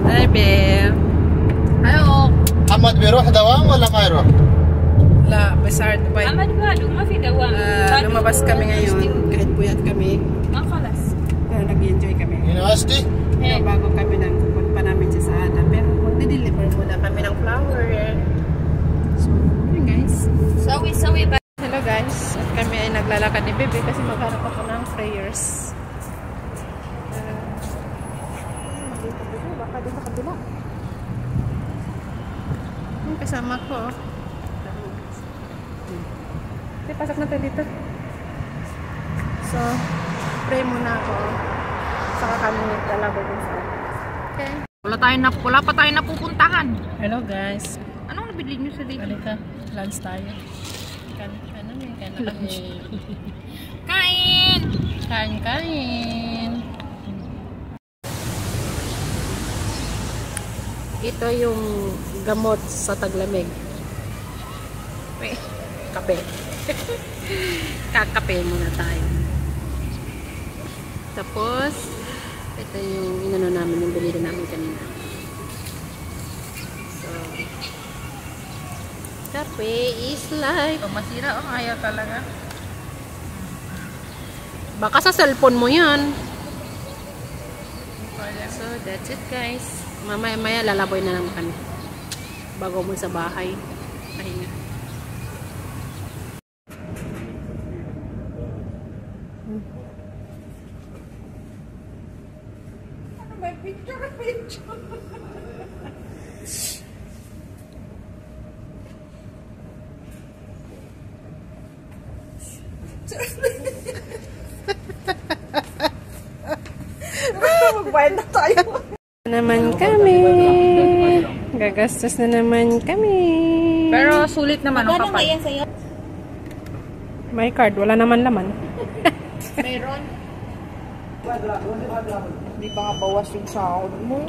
Hi, babe. Hello. محمد بيروح دوام ولا ما يروح؟ La, besar Dubai. Ahmad Badu, ma fi dawam. Lumabas kami ngayon. Kahit puyat kami. Makalas. Pero nag-enjoy kami. University? Bago kami ng pupunta namin sa Saada. Pero magdi-deliver muna kami ng flower. So, yun guys. Sawi ba? Hello guys. At kami ay naglalakad ni Bebe kasi maghanap ako ng prayers. Baka doon sa kabila. Yung kasama ko. Pasok natin dito. So, pray muna ako. Saka kami lalabay din sa okay. Wala pa tayo napupuntahan. Hello guys. Anong nabili nyo sa dito? Halika, lunch tayo. Kain na kami. Kain! Kain. Ito yung gamot sa taglamig. Kape. Kakape muna tayo. Tapos, ito yung inano namin, yung bilhin namin kanina. So, kape is life. Masira o ayaw talaga? Baka sa cellphone mo yan. So, that's it guys. Mamaya lalaboy na lang kami. Bago mo sa bahay. Pahinga. Picture. Magbayad na tayo. Naman kami. Gagastos na naman kami. Pero sulit naman ang kapal. May card. Wala naman laman. Meron. Hindi pa nga bawas yung sahod mo.